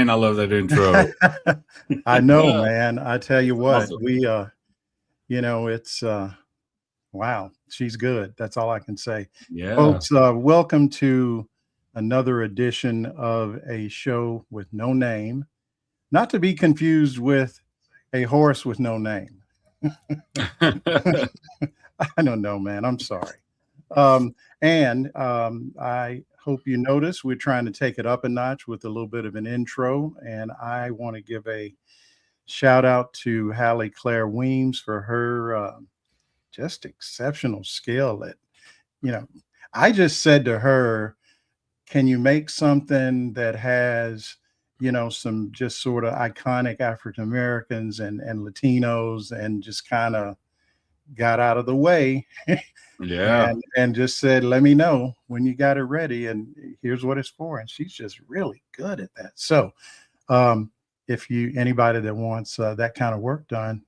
Man, I love that intro. I know, man. I tell you what, Awesome. we it's wow, she's good. That's all I can say. Yeah. Folks, welcome to another edition of a show with no name, not to be confused with a horse with no name. I don't know, man. I'm sorry. I hope you notice we're trying to take it up a notch with a little bit of an intro. And I want to give a shout out to Hallie Claire Weems for her just exceptional skill at, you know, I just said to her, can you make something that has, some just sort of iconic African Americans and Latinos, and just kind of got out of the way Yeah. and just said, let me know when you got it ready, and here's what it's for. And she's just really good at that. So if you anybody that wants that kind of work done,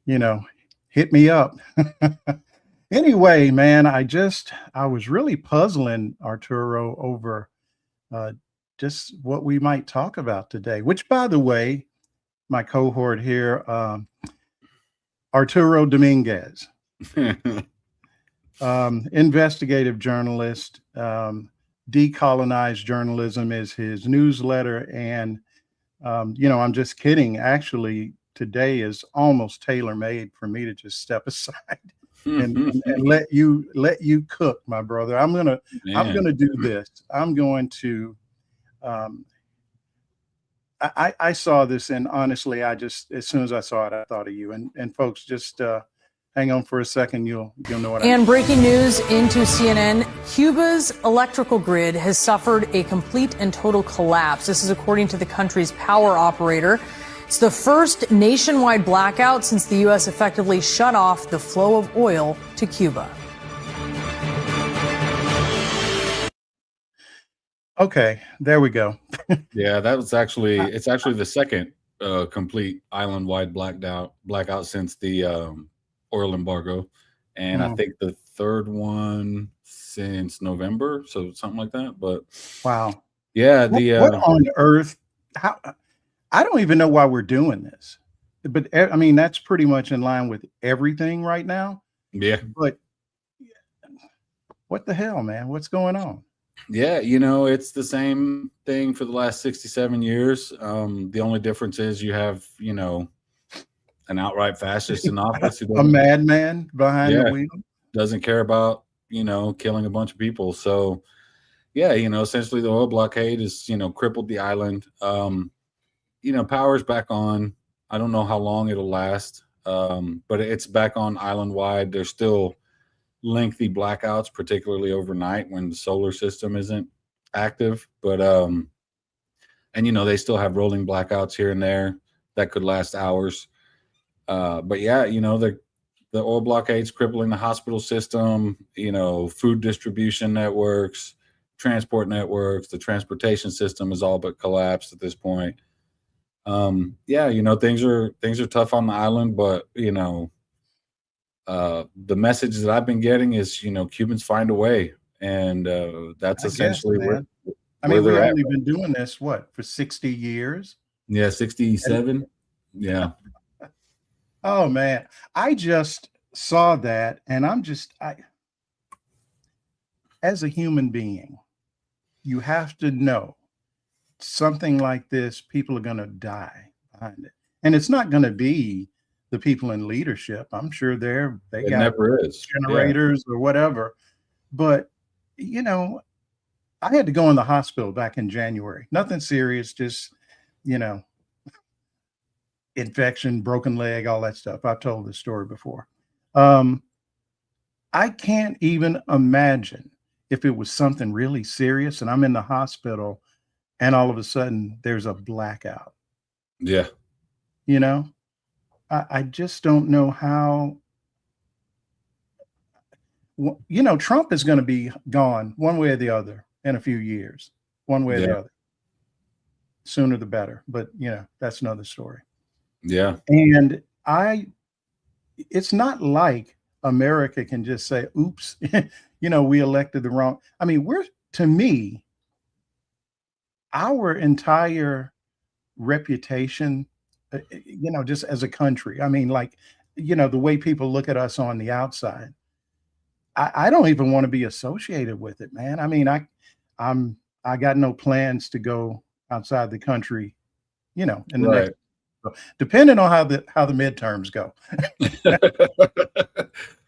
hit me up. Anyway, man, I was really puzzling, Arturo, over just what we might talk about today, which, by the way, my cohort here, Arturo Dominguez, investigative journalist. Decolonized Journalism is his newsletter. And, I'm just kidding. Actually, today is almost tailor-made for me to just step aside and let you cook, my brother. I'm gonna do this. I'm going to I saw this, and honestly, as soon as I saw it, I thought of you. And folks, just hang on for a second. You'll know what I mean. And breaking news into CNN, Cuba's electrical grid has suffered a complete and total collapse. This is according to the country's power operator. It's the first nationwide blackout since the U.S. effectively shut off the flow of oil to Cuba. Okay, there we go. Yeah, it's actually the second complete island-wide blackout since the oil embargo, and I think the third one since November, so something like that. But wow, yeah, what on earth? How? I don't even know why we're doing this, but I mean, that's pretty much in line with everything right now. Yeah. But what the hell, man? What's going on? Yeah, it's the same thing for the last 67 years. The only difference is you have, an outright fascist in office. A madman behind the wheel. Doesn't care about, killing a bunch of people. So, yeah, essentially the oil blockade is, crippled the island. Power's back on. I don't know how long it'll last, but it's back on island wide. There's still lengthy blackouts, particularly overnight when the solar system isn't active. But and they still have rolling blackouts here and there that could last hours. But yeah, the oil blockade's crippling the hospital system. Food distribution networks, transport networks. The transportation system is all but collapsed at this point. Yeah, things are tough on the island, but the message that I've been getting is, Cubans find a way, and that's essentially where we've only been doing this for 60 years. Yeah, 67. Yeah. Oh man, I just saw that, and as a human being, you have to know something like this, people are going to die behind it. And it's not going to be the people in leadership. I'm sure they got never is. Generators or whatever. But, I had to go in the hospital back in January. Nothing serious, just, infection, broken leg, all that stuff. I've told this story before. I can't even imagine if it was something really serious and I'm in the hospital and all of a sudden there's a blackout. Yeah. I just don't know how, Trump is going to be gone one way or the other in a few years, one way or the other. Sooner the better. But, that's another story. Yeah. And it's not like America can just say, oops, we elected the wrong. I mean, to me, our entire reputation, just as a country. I mean, like, the way people look at us on the outside, I don't even want to be associated with it, man. I mean, I got no plans to go outside the country, in the next, Right. depending on how the midterms go.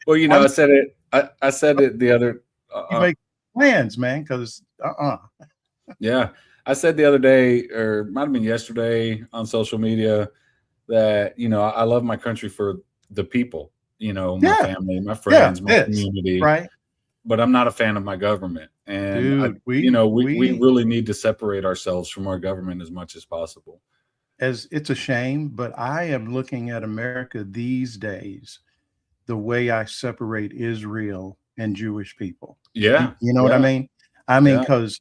Well, I said it. I said it the other. You make plans, man, because Yeah, I said the other day, or might have been yesterday, on social media that I love my country for the people. My family, my friends, my community. Right. But I'm not a fan of my government, and dude, we really need to separate ourselves from our government as much as possible. As it's a shame, but I am looking at America these days the way I separate Israel and Jewish people. Yeah. You know what I mean? Because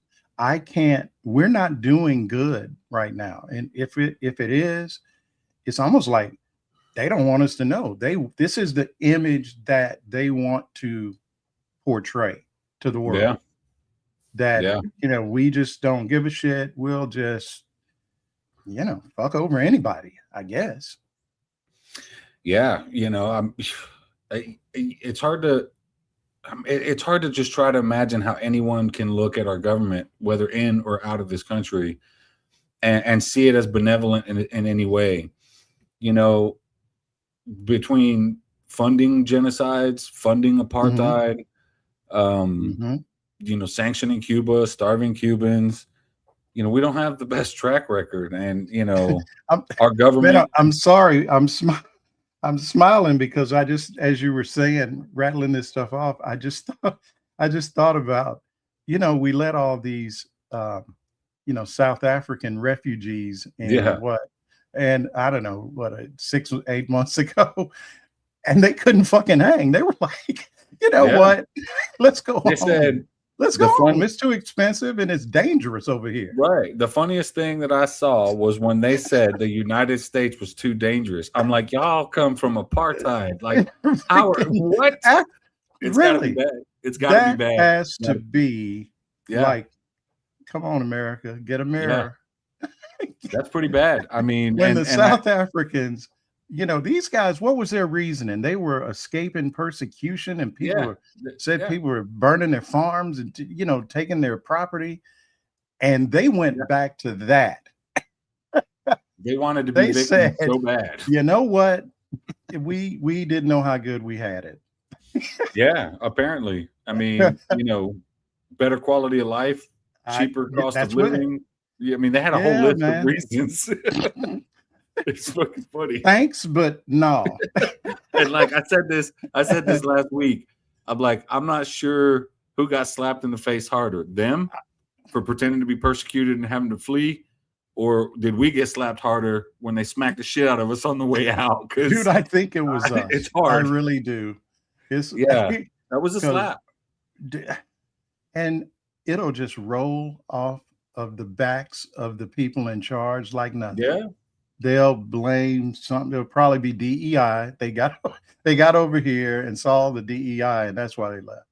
we're not doing good right now. And if it is, it's almost like they don't want us to know. This is the image that they want to portray to the world. Yeah. That, we just don't give a shit. We'll just, fuck over anybody, I guess. Yeah. It's hard to just try to imagine how anyone can look at our government, whether in or out of this country, and see it as benevolent in any way. Between funding genocides, funding apartheid, sanctioning Cuba, starving Cubans. We don't have the best track record, and our government. Man, I'm sorry, I'm smiling because I just, as you were saying, rattling this stuff off, I just thought about, we let all these, South African refugees in and I don't know what, 6 or 8 months ago, and they couldn't fucking hang. They were like, what? Let's go home. Said, let's go home. It's too expensive and it's dangerous over here. Right. The funniest thing that I saw was when they said the United States was too dangerous. I'm like, y'all come from apartheid. Like, what? It's really? Gotta be bad. It's gotta be bad. That has to be like, come on, America, get a mirror. That's pretty bad. I mean, when the South Africans, these guys, what was their reasoning? They were escaping persecution, and people people were burning their farms and taking their property, and they went back to that. They wanted to be victims so bad. You know what? We didn't know how good we had it. Yeah, apparently. I mean, better quality of life, cheaper cost of living. I mean, they had a whole list of reasons. It's fucking funny. Thanks, but no. And like I said this last week. I'm like, I'm not sure who got slapped in the face harder, them for pretending to be persecuted and having to flee, or did we get slapped harder when they smacked the shit out of us on the way out? Dude, I think it was us. It's hard. I really do. That was a slap. And it'll just roll off of the backs of the people in charge like nothing. Yeah. They'll blame something. It'll probably be DEI. They got over here and saw the DEI, and that's why they left.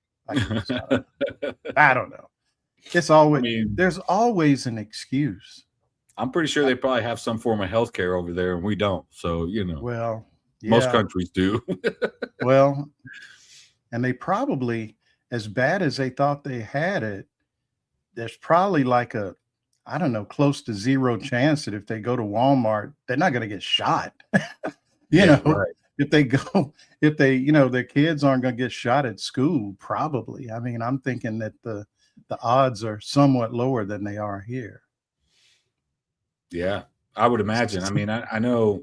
I don't know. It's always there's always an excuse. I'm pretty sure they probably have some form of health care over there, and we don't. So well, most countries do. Well, and they probably, as bad as they thought they had it, there's probably like close to zero chance that if they go to Walmart, they're not going to get shot. Right. If their kids aren't going to get shot at school, probably. I mean, I'm thinking that the odds are somewhat lower than they are here. Yeah, I would imagine. I mean, I know,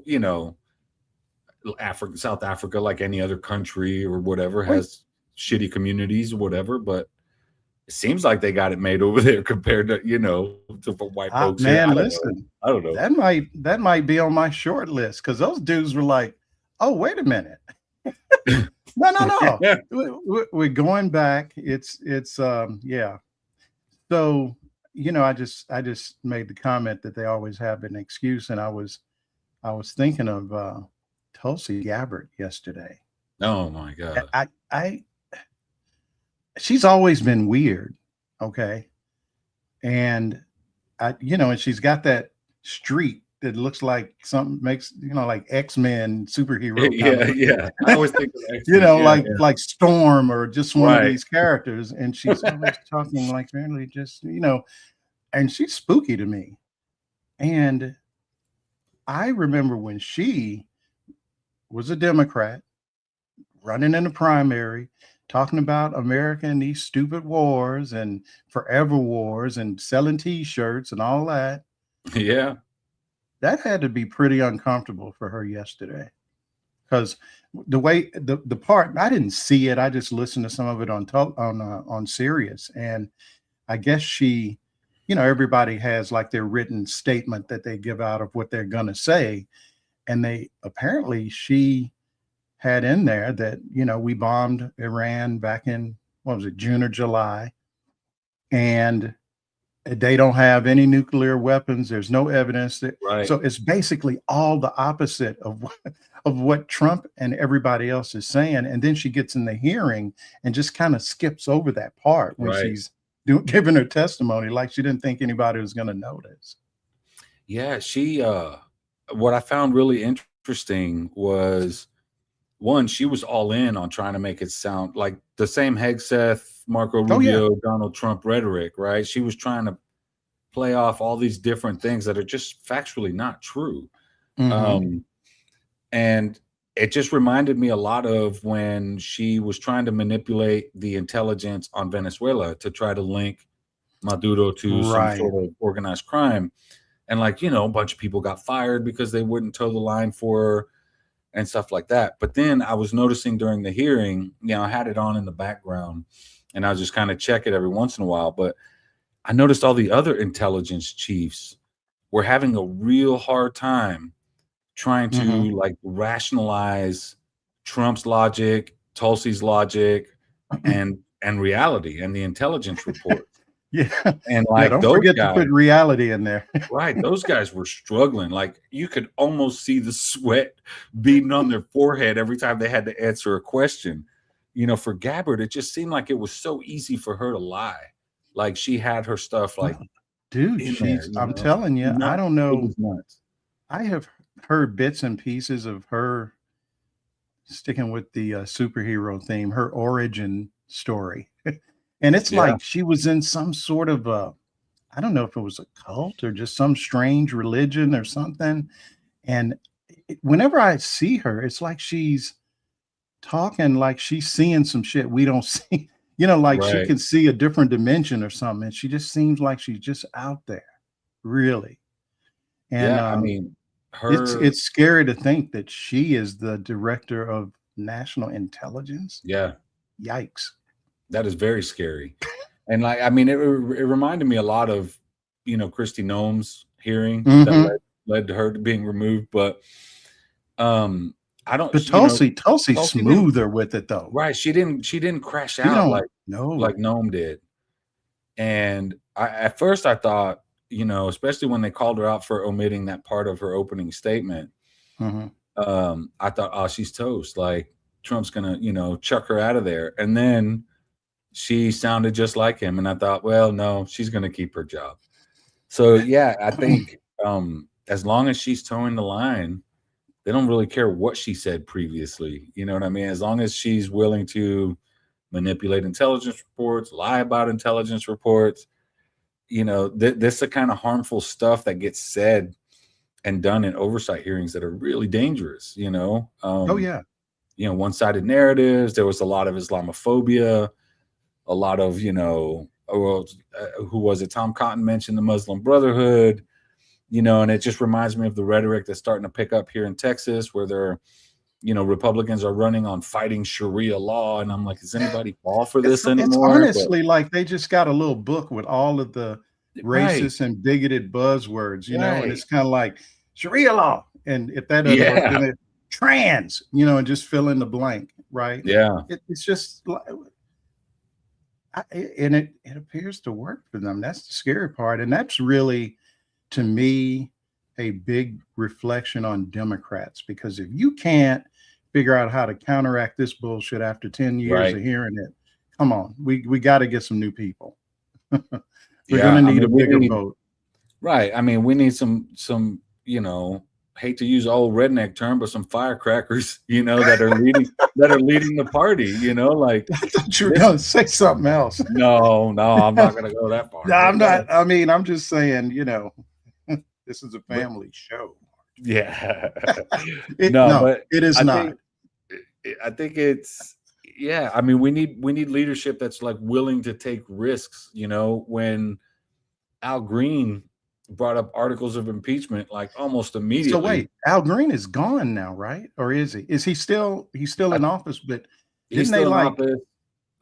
South Africa, like any other country or whatever, has shitty communities or whatever, but it seems like they got it made over there compared to, to white folks. Man, listen, I don't know. That might be on my short list, because those dudes were like, oh, wait a minute. No. We're going back. It's yeah. So, I just made the comment that they always have an excuse, and I was thinking of Tulsi Gabbard yesterday. Oh my God. She's always been weird, okay? And and she's got that streak that looks like something makes, like X-Men superhero kind of Yeah. I always think of like Storm or just one of Right. these characters. And she's always talking like really just, and she's spooky to me. And I remember when she was a Democrat running in the primary, talking about America and these stupid wars and forever wars and selling T-shirts and all that. Yeah. That had to be pretty uncomfortable for her yesterday, because the way the part, I didn't see it. I just listened to some of it on Sirius, and I guess she, everybody has like their written statement that they give out of what they're gonna say, and she had in there that we bombed Iran back in, what was it, June or July, and they don't have any nuclear weapons. There's no evidence that. Right. So it's basically all the opposite of what Trump and everybody else is saying. And then she gets in the hearing and just kind of skips over that part when she's giving her testimony, like she didn't think anybody was going to notice. Yeah, she. What I found really interesting was, one, she was all in on trying to make it sound like the same Hegseth, Marco Rubio, Donald Trump rhetoric, right? She was trying to play off all these different things that are just factually not true. Mm-hmm. And it just reminded me a lot of when she was trying to manipulate the intelligence on Venezuela to try to link Maduro to some sort of organized crime. And a bunch of people got fired because they wouldn't toe the line for her and stuff like that. But then I was noticing during the hearing, I had it on in the background and I just kind of check it every once in a while. But I noticed all the other intelligence chiefs were having a real hard time trying to rationalize Trump's logic, Tulsi's logic, and reality and the intelligence report. Yeah. And don't forget to put reality in there. Right. Those guys were struggling. Like, you could almost see the sweat beating on their forehead every time they had to answer a question. For Gabbard, it just seemed like it was so easy for her to lie. Like, she had her stuff dude, I'm telling you, I don't know. I have heard bits and pieces of her, sticking with the superhero theme, her origin story. And it's like she was in some sort of I don't know if it was a cult or just some strange religion or something. And whenever I see her, it's like she's talking like she's seeing some shit we don't see. She can see a different dimension or something. And she just seems like she's just out there, really. And I mean, it's scary to think that she is the director of national intelligence. Yeah. Yikes. That is very scary. And it reminded me a lot of, Kristi Noem's hearing that led to her being removed. But I don't. But Tulsi's smoother with it though. Right. She didn't crash out like Noem did. And at first I thought, especially when they called her out for omitting that part of her opening statement, I thought, oh, she's toast. Like, Trump's gonna, chuck her out of there. And then she sounded just like him. And I thought, well, no, she's going to keep her job. So, I think as long as she's towing the line, they don't really care what she said previously. You know what I mean? As long as she's willing to manipulate intelligence reports, lie about intelligence reports, this is the kind of harmful stuff that gets said and done in oversight hearings that are really dangerous, one-sided narratives. There was a lot of Islamophobia. A lot of, who was it? Tom Cotton mentioned the Muslim Brotherhood, and it just reminds me of the rhetoric that's starting to pick up here in Texas, where they're, Republicans are running on fighting Sharia law. And I'm like, does anybody fall for this anymore? It's honestly like they just got a little book with all of the racist and bigoted buzzwords, and it's kind of like Sharia law. And if that doesn't work, then it trans, and just fill in the blank, right? Yeah. It's just like, and it appears to work for them. That's the scary part. And that's really, to me, a big reflection on Democrats, because if you can't figure out how to counteract this bullshit after 10 years of hearing it, come on, we got to get some new people. We're going to need a bigger vote. Right. I mean, we need some, you know, hate to use old redneck term, but some firecrackers, you know, that are leading the party, you know, like I thought you were this. going to say something else. No, I'm not going to go that far. No, But I'm not. I mean, I'm just saying, you know, this is a family show. yeah. No, No, but it is I not. think it's, yeah. I mean, we need leadership that's like willing to take risks. You know, when Al Green brought up articles of impeachment, like almost So immediately. wait, Al Green is gone now, right? Or is he? Is he still? He's still in office, but He's didn't they still in like? office.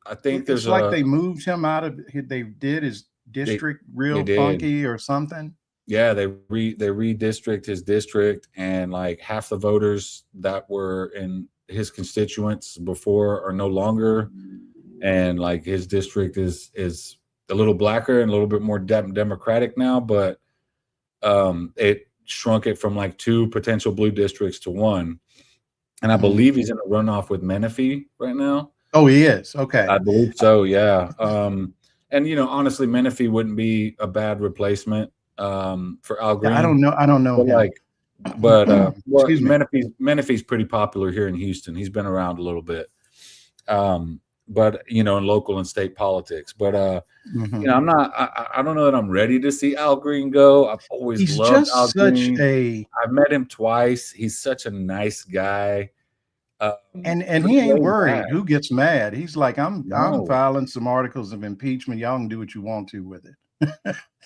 I think It's there's like they moved him out of. They did his they district they real did. funky or something. Yeah, they redistrict his district, and like half the voters that were in his constituents before are no longer, and like his district is a little blacker and a little bit more democratic now, but it shrunk it from like 2 potential blue districts to 1, and I believe he's in a runoff with Menifee right now. Oh, he is. Okay. I believe so, yeah. And you know, honestly, Menifee wouldn't be a bad replacement for Al Green. Yeah, I don't know but him. well, Excuse me. Menifee's pretty popular here in Houston. He's been around a little bit, but you know, in local and state politics. But you know, I don't know that I'm ready to see Al Green go. I've always He's loved just Al such Green. a. I've met him twice. He's such a nice guy. And he ain't worried back. who gets mad. He's like, I'm No. filing some articles of impeachment. Y'all can do what you want to with it.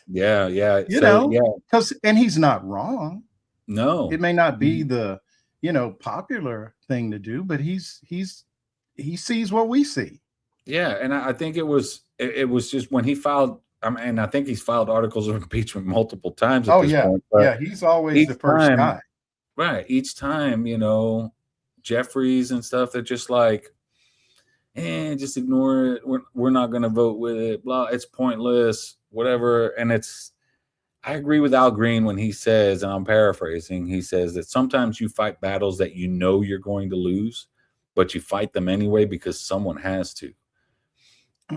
Yeah. You So, know, yeah. and he's not wrong. No. It may not be the, you know, popular thing to do, but he sees what we see. Yeah, and I think it was just when he filed. And I think he's filed articles of impeachment multiple times at this point. But yeah, he's always the first guy. Right. Each time, you know, Jeffries and stuff, they're just like, just ignore it. We're not going to vote with it. Blah. It's pointless. Whatever. And I agree with Al Green when he says, and I'm paraphrasing, he says that sometimes you fight battles that you know you're going to lose, but you fight them anyway because someone has to.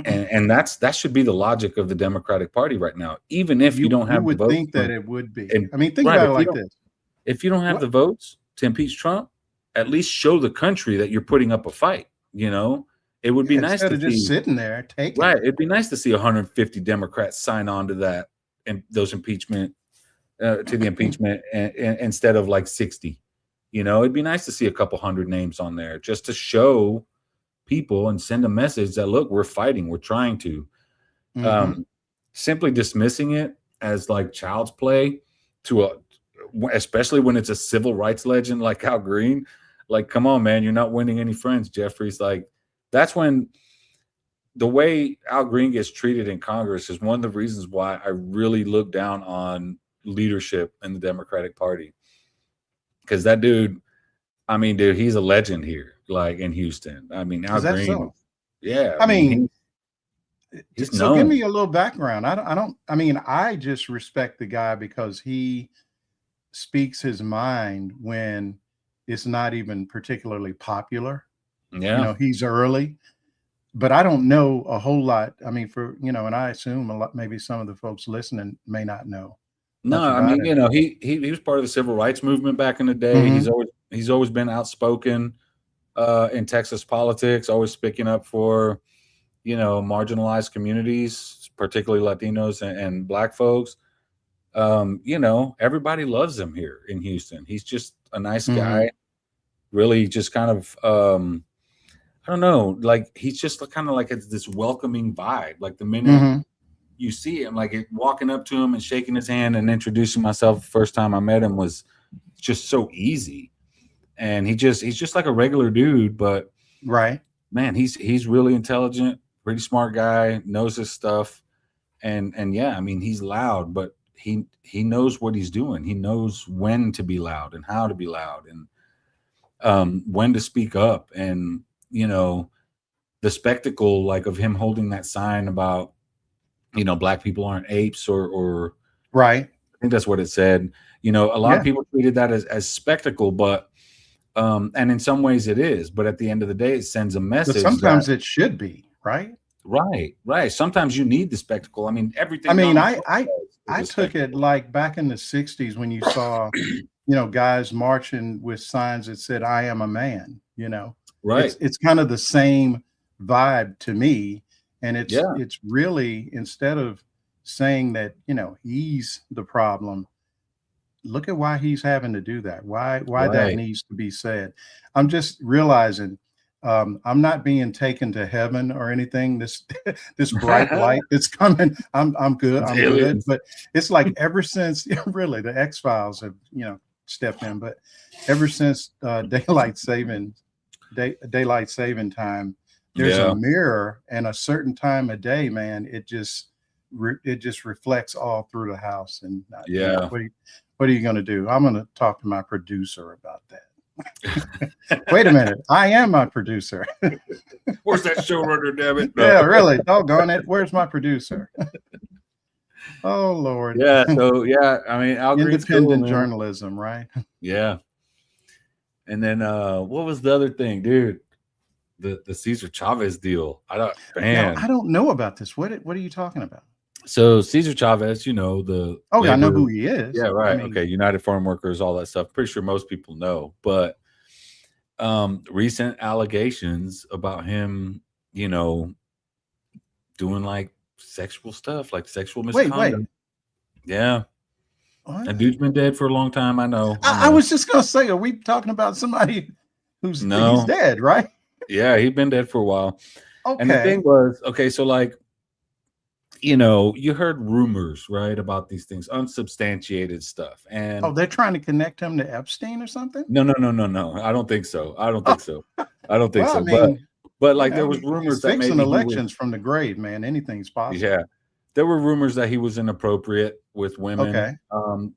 And that should be the logic of the Democratic Party right now. Even if you don't have you would the votes, think that it would be. And, I mean, think about it like this. If you don't have the votes to impeach Trump, at least show the country that you're putting up a fight. You know, it would be nice instead of just sitting there taking. Right. It'd be nice to see 150 Democrats sign on to that and those impeachment to the impeachment and instead of like 60. You know, it'd be nice to see a couple hundred names on there just to show people and send a message that, look, we're fighting, we're trying to. Simply dismissing it as like child's play especially when it's a civil rights legend like Al Green, like, come on, man, you're not winning any friends, Jeffries. Like, that's when the way Al Green gets treated in Congress is one of the reasons why I really look down on leadership in the Democratic Party. Because that dude, I mean, dude, he's a legend here, like in Houston. I mean, Al Green. So? Yeah. I mean, he's so known. give me a little background. I just respect the guy because he speaks his mind when it's not even particularly popular. Yeah. You know, he's early, but I don't know a whole lot. I mean, and I assume maybe some of the folks listening may not know. No, I mean, you know, he was part of the civil rights movement back in the day. He's always been outspoken in Texas politics, always speaking up for, you know, marginalized communities, particularly Latinos and Black folks. You know, everybody loves him here in Houston. He's just a nice guy, really just kind of, I don't know, like he's just kind of like this welcoming vibe. Like the minute you see him, like walking up to him and shaking his hand and introducing myself the first time I met him was just so easy. And he's just like a regular dude, but man, he's really intelligent, pretty smart guy, knows his stuff. And yeah, I mean, he's loud, but he knows what he's doing. He knows when to be loud and how to be loud and when to speak up. And, you know, the spectacle like of him holding that sign about, you know, Black people aren't apes or I think that's what it said. You know, a lot of people treated that as spectacle, but and in some ways it is, but at the end of the day, it sends a message. But sometimes it should be, right? Right. Sometimes you need the spectacle. I mean, everything. I mean, I I took it like back in the 60s when you saw, guys marching with signs that said, "I am a man," Right. It's kind of the same vibe to me. And Yeah. it's really, instead of saying that, he's the problem, look at why he's having to do that. Why that Right. needs to be said. I'm just realizing I'm not being taken to heaven or anything. This this bright light that's coming, I'm good. It's I'm good. aliens. But it's like ever since really the X-Files have stepped in, but ever since daylight saving time, there's a Yeah. mirror and a certain time of day, man. It just reflects all through the house. And Yeah. what are you going to do? I'm going to talk to my producer about that. Wait a minute. I am my producer. Where's that showrunner, damn it? No. Yeah, really. Doggone it. Where's my producer? Oh, Lord. Yeah. So, yeah, I mean, Al Green's cool, Independent man. journalism, right? Yeah. And then what was the other thing, dude? The Cesar Chavez deal. I don't know about this. What are you talking about? So Cesar Chavez, the I know who he is. Yeah, right. I mean, okay, United Farm Workers, all that stuff. Pretty sure most people know, but recent allegations about him, doing like sexual stuff, like sexual misconduct. Wait. Yeah. What? That dude's been dead for a long time. I know. I was just gonna say, are we talking about somebody he's dead, right? Yeah, he'd been dead for a while. Okay. And the thing was, so like, you heard rumors, right, about these things, unsubstantiated stuff. And they're trying to connect him to Epstein or something? No. I don't think so. I don't think so. Well, I mean, but like there was rumors that fixing maybe elections from the grave, man. Anything's possible. Yeah. There were rumors that he was inappropriate with women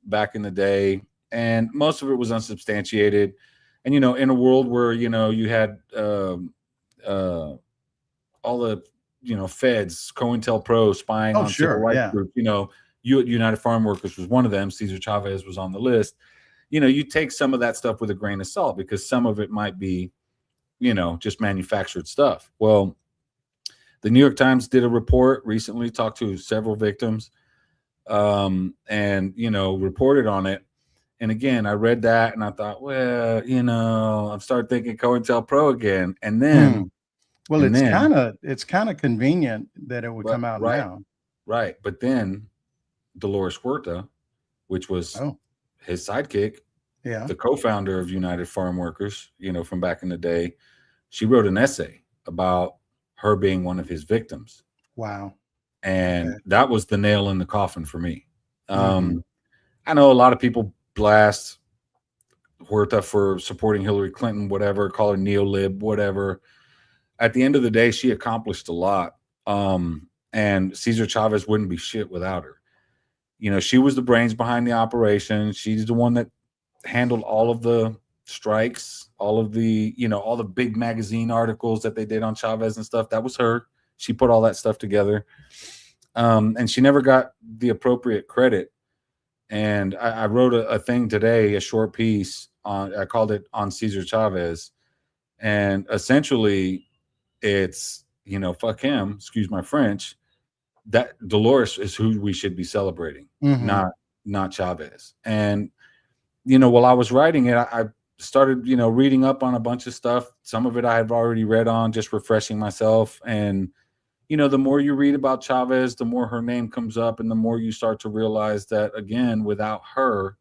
back in the day, and most of it was unsubstantiated. And in a world where you had all the feds, COINTELPRO spying on civil rights groups. United Farm Workers was one of them. Cesar Chavez was on the list. You take some of that stuff with a grain of salt because some of it might be, just manufactured stuff. Well, the New York Times did a report recently, talked to several victims, and reported on it. And again, I read that and I thought, well, I started thinking COINTELPRO again, and then. Well, it's kind of convenient that it would come out now. Right. But then Dolores Huerta, which was his sidekick, the co-founder of United Farm Workers, from back in the day, she wrote an essay about her being one of his victims. Wow. And that was the nail in the coffin for me. I know a lot of people blast Huerta for supporting Hillary Clinton, whatever, call her neolib, whatever. At the end of the day, she accomplished a lot. And Cesar Chavez wouldn't be shit without her. She was the brains behind the operation. She's the one that handled all of the strikes, all of the, all the big magazine articles that they did on Chavez and stuff. That was her. She put all that stuff together. And she never got the appropriate credit. And I wrote a thing today, a short piece I called it On Cesar Chavez. And essentially, it's, fuck him, excuse my French, that Dolores is who we should be celebrating, not Chavez. And, while I was writing it, I started, reading up on a bunch of stuff. Some of it I had already read on, just refreshing myself. And, the more you read about Chavez, the more her name comes up, and the more you start to realize that, again, without her,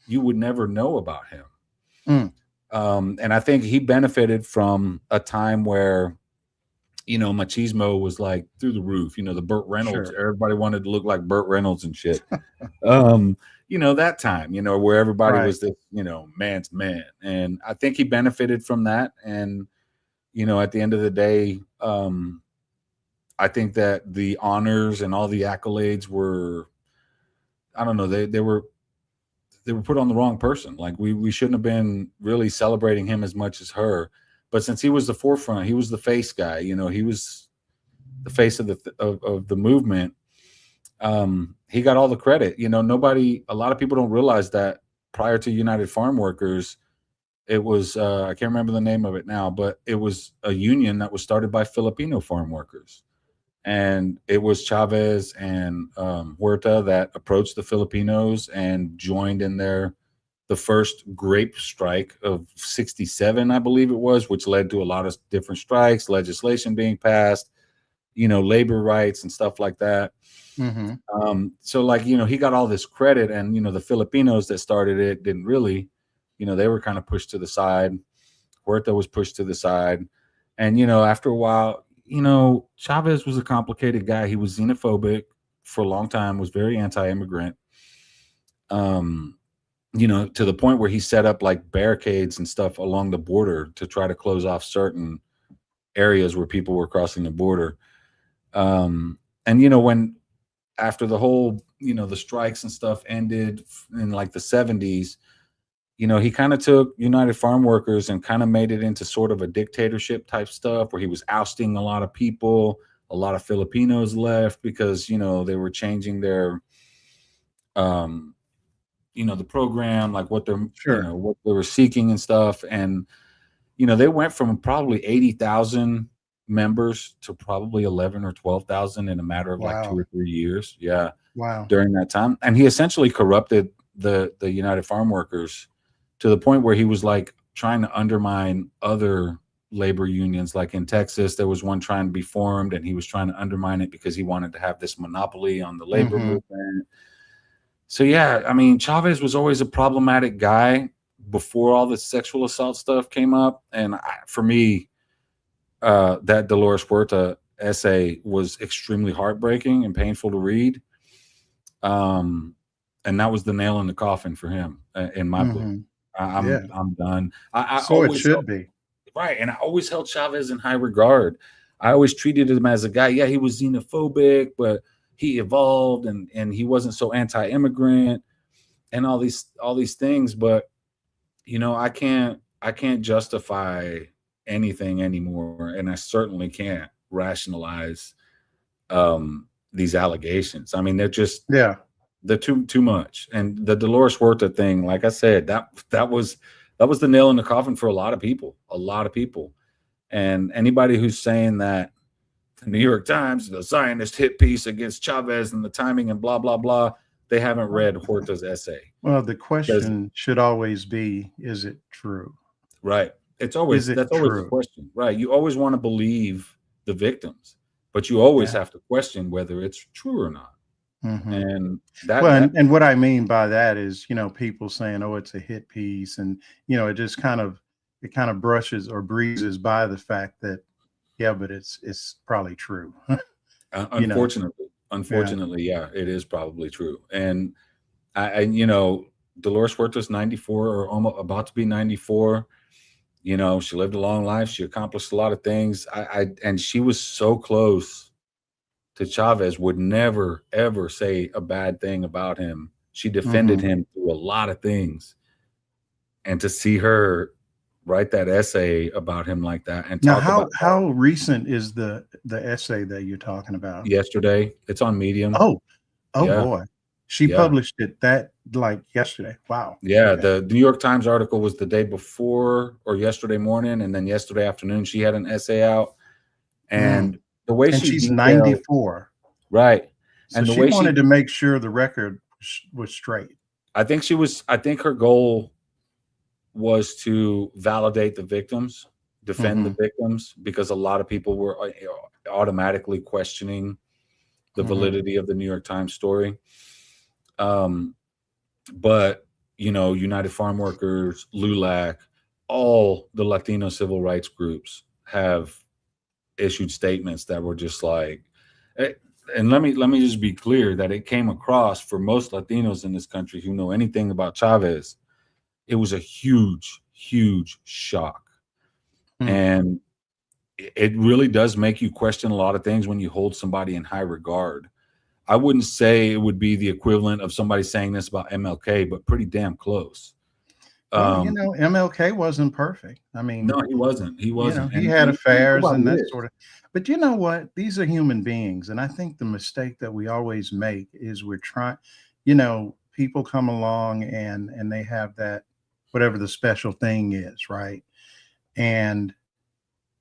you would never know about him. And I think he benefited from a time where, machismo was like through the roof. The Burt Reynolds, everybody wanted to look like Burt Reynolds and shit. That time, where everybody was this, man's man. And I think he benefited from that. And, at the end of the day, I think that the honors and all the accolades were, I don't know, they were put on the wrong person. Like we shouldn't have been really celebrating him as much as her. But since he was the forefront, he was the face guy. He was the face of the movement. He got all the credit. A lot of people don't realize that prior to United Farm Workers, it was I can't remember the name of it now, but it was a union that was started by Filipino farm workers. And it was Chavez and Huerta that approached the Filipinos and joined in the first grape strike of 67, I believe it was, which led to a lot of different strikes, legislation being passed, labor rights and stuff like that. Mm-hmm. So like, he got all this credit, and, the Filipinos that started it didn't really, they were kind of pushed to the side. Huerta was pushed to the side. And, after a while, Chavez was a complicated guy. He was xenophobic for a long time, was very anti-immigrant. To the point where he set up like barricades and stuff along the border to try to close off certain areas where people were crossing the border. And, when after the whole, the strikes and stuff ended in like the 70s, he kind of took United Farm Workers and kind of made it into sort of a dictatorship type stuff where he was ousting a lot of people. A lot of Filipinos left because, they were changing their, the program, like what they're, Sure. what they were seeking and stuff. And, they went from probably 80,000 members to probably 11 or 12,000 in a matter of like 2 Wow. or 3 years. Yeah. Wow. During that time. And he essentially corrupted the United Farm Workers to the point where he was like trying to undermine other labor unions. Like in Texas, there was one trying to be formed, and he was trying to undermine it because he wanted to have this monopoly on the labor movement. So yeah, I mean, Chavez was always a problematic guy before all the sexual assault stuff came up. And for me, that Dolores Huerta essay was extremely heartbreaking and painful to read. And that was the nail in the coffin for him in my book. I'm done. I So it always should be. right, and I always held Chavez in high regard. I always treated him as a guy. Yeah, he was xenophobic, but he evolved, and he wasn't so anti-immigrant, and all these things. But I can't justify anything anymore, and I certainly can't rationalize these allegations. I mean, they're too much. And the Dolores Huerta thing, like I said, that was the nail in the coffin for a lot of people. And anybody who's saying that the New York Times, the Zionist hit piece against Chavez and the timing and blah blah blah, they haven't read Huerta's essay. Well, the question should always be, is it true? Right. That's always the question. Right. You always want to believe the victims, but you always have to question whether it's true or not. And and what I mean by that is, people saying, oh, it's a hit piece, and it just kind of brushes or breezes by the fact that, yeah, but it's probably true. Unfortunately, yeah, it is probably true. And I Dolores Huerta's 94 or almost about to be 94. She lived a long life. She accomplished a lot of things. And she was so close to Chavez, would never, ever say a bad thing about him. She defended him through a lot of things. And to see her write that essay about him like that and talk about how recent is the essay that you're talking about? Yesterday. It's on Medium. Oh Yeah. Boy. She published it that like yesterday. Wow. Yeah. Okay. The New York Times article was the day before or yesterday morning. And then yesterday afternoon, she had an essay out. And the way she's 94. Right. So and the way she wanted to make sure the record was straight. I think her goal was to validate the victims, defend the victims, because a lot of people were automatically questioning the validity of the New York Times story. But, United Farm Workers, LULAC, all the Latino civil rights groups have issued statements that were just like, and let me just be clear that it came across for most Latinos in this country who know anything about Chavez, it was a huge, huge shock. And it really does make you question a lot of things when you hold somebody in high regard. I wouldn't say it would be the equivalent of somebody saying this about MLK, but pretty damn close. Well, MLK wasn't perfect. I mean, no, he wasn't. He wasn't. He had affairs and that sort of. But you know what? These are human beings, and I think the mistake that we always make is we're trying. People come along and they have that whatever the special thing is, right? And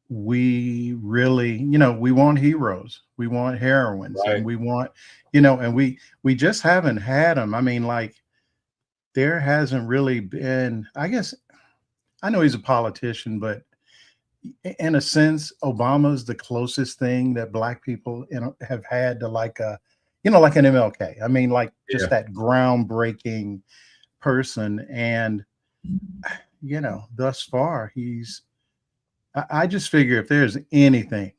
we really, we want heroes, we want heroines, Right. and we want, and we just haven't had them. I mean, like, there hasn't really been, I guess, I know he's a politician, but in a sense, Obama's the closest thing that Black people have had to like a, like an MLK. I mean, like just Yeah. that groundbreaking person. And, thus far, I just figure if there's anything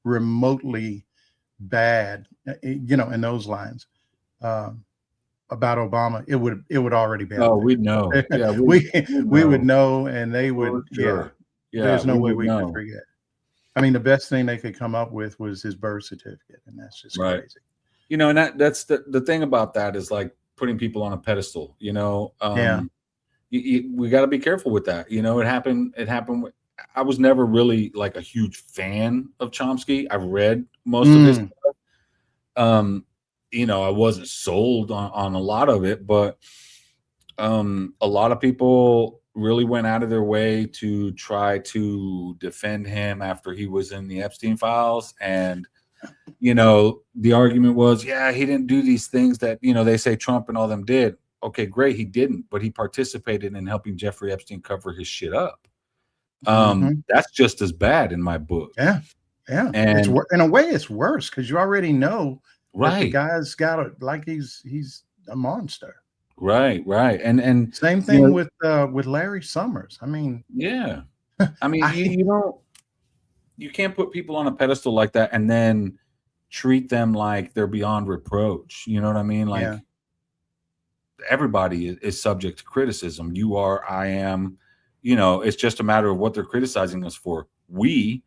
remotely bad, in those lines, about Obama, it would already be out Oh, there. we'd know. Yeah, we would know, and they would. for sure. Yeah, There's no we way would we could know. forget. I mean, the best thing they could come up with was his birth certificate, and that's just Right. crazy. And that's the thing about that is like putting people on a pedestal. Yeah. We got to be careful with that. It happened. I was never really like a huge fan of Chomsky. I've read most of his stuff. I wasn't sold on a lot of it, but a lot of people really went out of their way to try to defend him after he was in the Epstein files. And, the argument was, yeah, he didn't do these things that, they say Trump and all them did. Okay, great. He didn't, but he participated in helping Jeffrey Epstein cover his shit up. That's just as bad in my book. Yeah. Yeah. And in a way, it's worse because you already know that the right. guy's got he's a monster. Right. And Same thing with Larry Summers. I mean, yeah. I mean, you can't put people on a pedestal like that and then treat them like they're beyond reproach. You know what I mean? Like, yeah. everybody is subject to criticism. You are, I am, it's just a matter of what they're criticizing us for. We,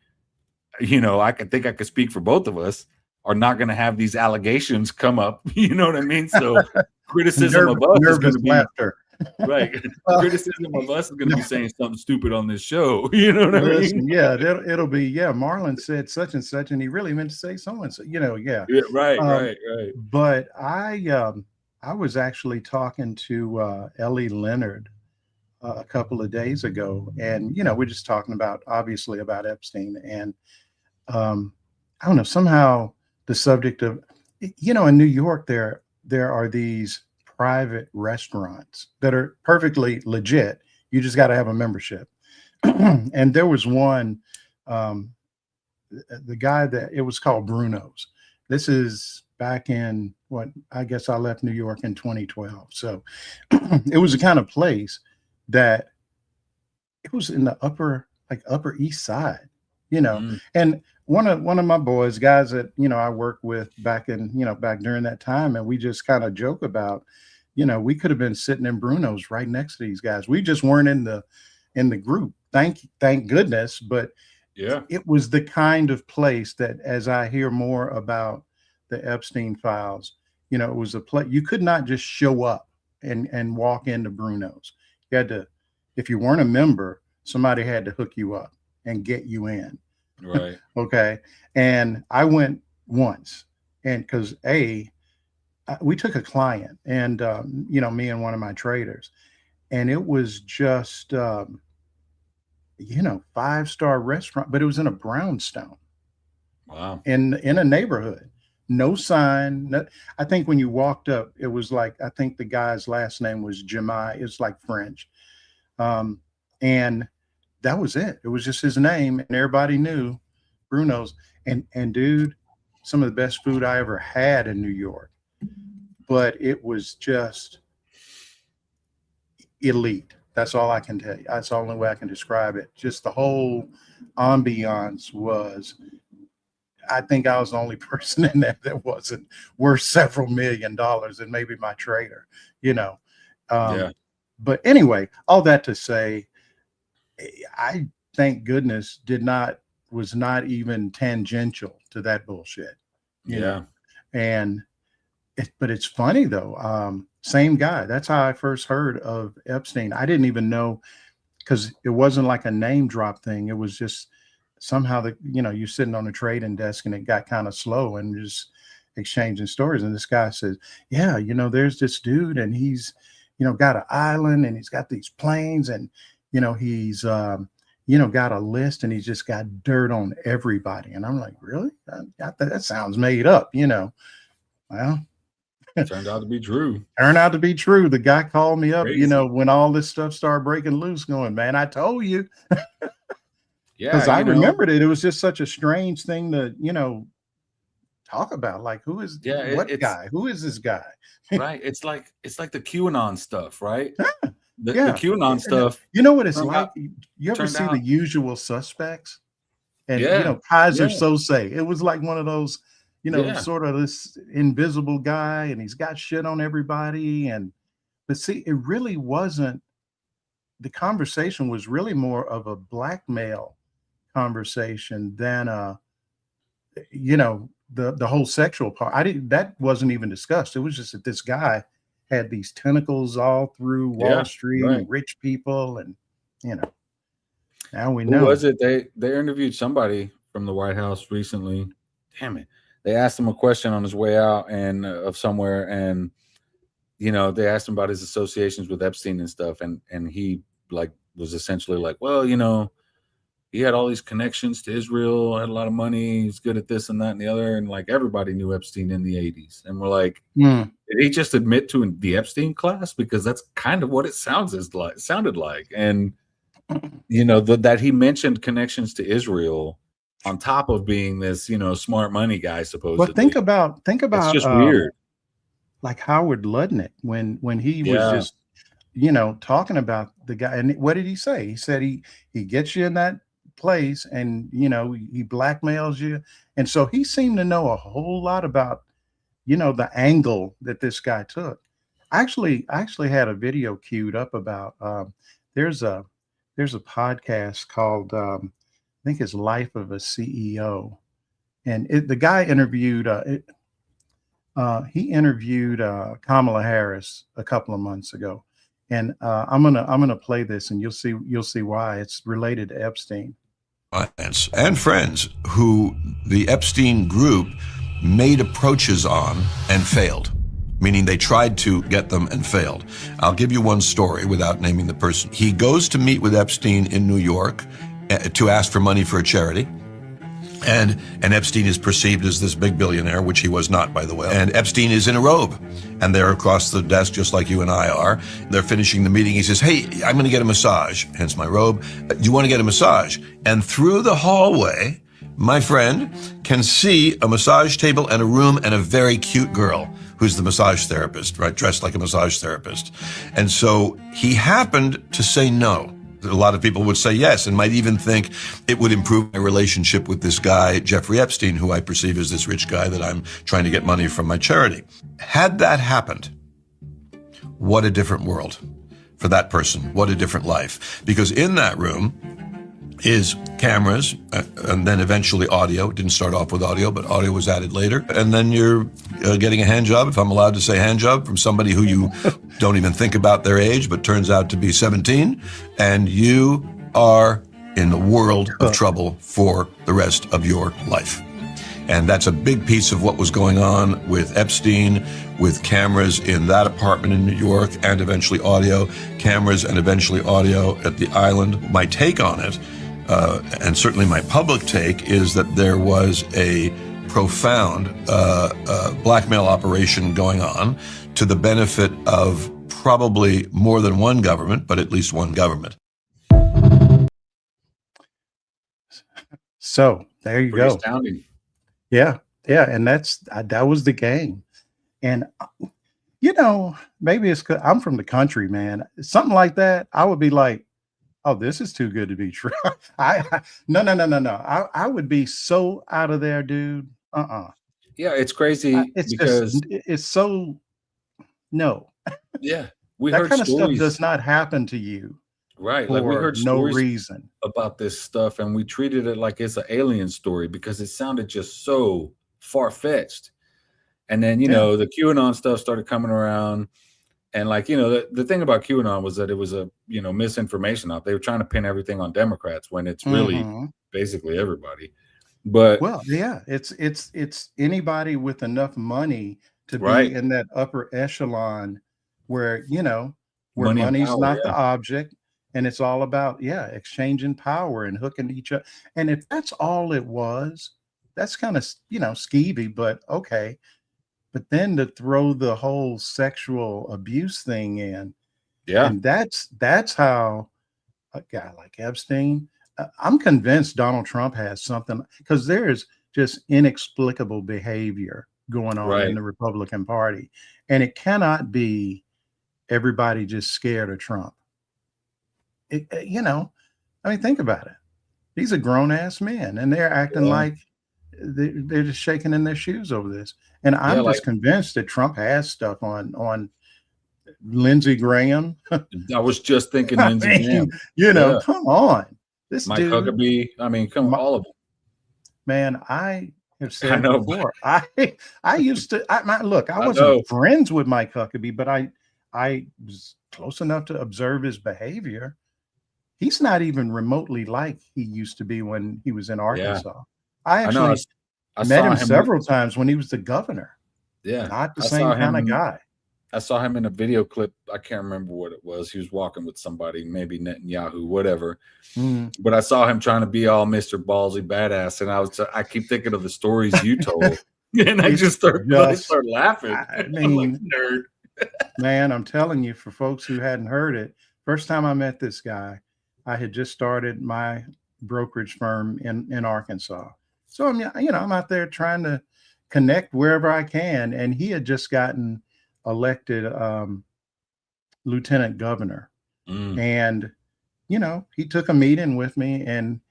I could speak for both of us, are not going to have these allegations come up. You know what I mean? So criticism of us is going to be laughter. Right. Criticism of us is going to be saying something stupid on this show. You know what I mean? Yeah, it'll be, Marlon said such and such, and he really meant to say so and so, yeah. Right. But I was actually talking to Ellie Leonard a couple of days ago, and we're just talking obviously about Epstein, and I don't know, somehow the subject of, in New York there are these private restaurants that are perfectly legit. You just got to have a membership. And there was one, the guy that it was called Bruno's. This is back in I guess I left New York in 2012. So it was the kind of place that it was in the upper East Side, and one of my boys, guys that, I worked with back during that time. And we just kind of joke about, we could have been sitting in Bruno's right next to these guys. We just weren't in the group. Thank goodness. But yeah, it was the kind of place that, as I hear more about the Epstein files, it was a place you could not just show up and walk into Bruno's. You had to, if you weren't a member, somebody had to hook you up and get you in. Right. Okay. And I went once, and because we took a client, and me and one of my traders, and it was just 5-star restaurant, but it was in a brownstone. Wow. In a neighborhood, no sign. I think when you walked up, it was like, I think the guy's last name was Jemai. It's like French. And that was it. It was just his name, and everybody knew Bruno's. And dude, some of the best food I ever had in New York. But it was just elite. That's all I can tell you. That's the only way I can describe it. Just the whole ambiance was, I think I was the only person in there that wasn't worth several $1 million, and maybe my trader, Yeah. But anyway, all that to say, I thank goodness was not even tangential to that bullshit. You know? And but it's funny though. Same guy. That's how I first heard of Epstein. I didn't even know, because it wasn't like a name drop thing. It was just somehow you're sitting on a trading desk, and it got kind of slow, and just exchanging stories. And this guy says, yeah, there's this dude, and he's, got an island, and he's got these planes, and, he's got a list and he just got dirt on everybody. And I'm like, really? That sounds made up, Well, Turned out to be true. turned out to be true. The guy called me up, Crazy. when all this stuff started breaking loose, going, man, I told you. Because Yeah, I remembered it. It was just such a strange thing to, talk about. Like, who is it's guy? Who is this guy? right. It's like the QAnon stuff, right? The Yeah. QAnon stuff. You know what it's turned like? out- You ever turned see out- The Usual Suspects? And Yeah, Kaiser yeah. Sose. It was like one of those, Yeah. sort of this invisible guy, and he's got shit on everybody. But see, it really wasn't. The conversation was really more of a blackmail conversation than the whole sexual part. That wasn't even discussed. It was just that this guy had these tentacles all through Wall Yeah, Street right. and rich people, and now we Who know. was it? They interviewed somebody from the White House recently. Damn it. They asked him a question on his way out and of somewhere, and they asked him about his associations with Epstein and stuff, and he was essentially like, well, he had all these connections to Israel, had a lot of money, he's good at this and that and the other, and like everybody knew Epstein in the 80s. And we're like, did he just admit to the Epstein class? Because that's kind of what it sounded like. And that he mentioned connections to Israel on top of being this, smart money guy, supposedly. But think about It's just weird. Like Howard Lutnick when he was just talking about the guy. And what did he say? He said he gets you in that place and he blackmails you. And so he seemed to know a whole lot about the angle that this guy took. I actually had a video queued up about there's a podcast called I think it's Life of a CEO, and the guy interviewed Kamala Harris a couple of months ago, and I'm gonna play this, and you'll see why it's related to Epstein. Clients and friends who the Epstein group made approaches on and failed, meaning they tried to get them and failed. I'll give you one story without naming the person. He goes to meet with Epstein in New York to ask for money for a charity. And Epstein is perceived as this big billionaire, which he was not, by the way. And Epstein is in a robe, and they're across the desk just like you and I are. They're finishing the meeting. He says, hey, I'm going to get a massage, hence my robe. You want to get a massage? And through the hallway, my friend can see a massage table and a room and a very cute girl who's the massage therapist, right, dressed like a massage therapist. And so he happened to say no. A lot of people would say yes and might even think it would improve my relationship with this guy, Jeffrey Epstein, who I perceive as this rich guy that I'm trying to get money from my charity. Had that happened, what a different world for that person. What a different life. Because in that room is cameras and then eventually audio. It didn't start off with audio, but audio was added later. And then you're getting a hand job, if I'm allowed to say hand job, from somebody who you don't even think about their age, but turns out to be 17. And you are in the world of trouble for the rest of your life. And that's a big piece of what was going on with Epstein, with cameras in that apartment in New York, and eventually audio, cameras and eventually audio at the island. My take on it, and certainly my public take, is that there was a profound blackmail operation going on to the benefit of probably more than one government, but at least one government. So there you Pretty go. astounding. Yeah. And that was the game. And maybe it's 'cause I'm from the country, man. Something like that, I would be like, oh, this is too good to be true. No. I would be so out of there, dude. Yeah, it's crazy because it's so no. yeah, we That heard kind of stuff stories, does not happen to you right? Like we for heard no stories reason. about this stuff, and we treated it like it's an alien story because it sounded just so far-fetched. And then the QAnon stuff started coming around, and the thing about QAnon was that it was a misinformation out. They were trying to pin everything on Democrats when it's really basically everybody. But well, yeah, it's anybody with enough money to Right. be in that upper echelon where Money and money's power, not yeah. the object, and it's all about exchanging power and hooking each other. And if that's all it was, that's kind of skeevy, but okay. But then to throw the whole sexual abuse thing in, Yeah. and that's how a guy like Epstein. I'm convinced Donald Trump has something, because there's just inexplicable behavior going on in Right. the Republican Party, and it cannot be everybody just scared of Trump. I mean, think about it. These are grown ass men, and they're acting Yeah. like they're just shaking in their shoes over this. And Yeah, I'm like just convinced that Trump has stuff on Lindsey Graham. I was just thinking I Lindsey mean, Graham. Yeah. come on. This Mike dude, Huckabee. I mean, come on, my, all of them. man, I have I said know. before, I used to, look, I I wasn't know. friends with Mike Huckabee, but I was close enough to observe his behavior. He's not even remotely like he used to be when he was in Yeah. Arkansas. I I know. actually I met saw him him. several times when he was the governor. Yeah. Not the I same saw kind of him. guy. I saw him in a video clip. I can't remember what it was. He was walking with somebody, maybe Netanyahu, whatever. Mm. But I saw him trying to be all Mr. Ballsy badass, and I keep thinking of the stories you told, and I just start laughing. I I'm mean, like, nerd. Man, I'm telling you, for folks who hadn't heard it, first time I met this guy, I had just started my brokerage firm in Arkansas. So I'm out there trying to connect wherever I can, and he had just gotten elected lieutenant governor. And he took a meeting with me, and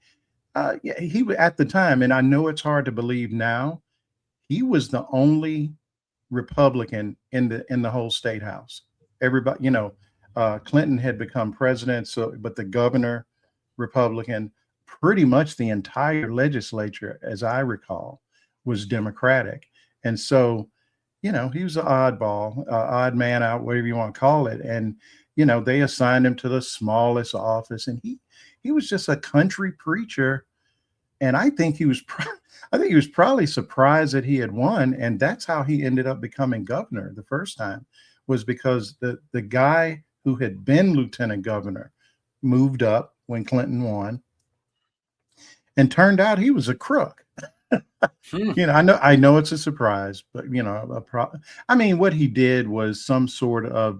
he at the time, and I know it's hard to believe now, he was the only Republican in the whole state house. Everybody, Clinton had become president, but the governor, Republican. Pretty much the entire legislature, as I recall, was Democratic. And so, he was an oddball, odd man out, whatever you want to call it. And they assigned him to the smallest office, and he was just a country preacher. And I think he was probably surprised that he had won, and that's how he ended up becoming governor the first time, was because the guy who had been lieutenant governor moved up when Clinton won, and turned out he was a crook. I know it's a surprise, but what he did was some sort of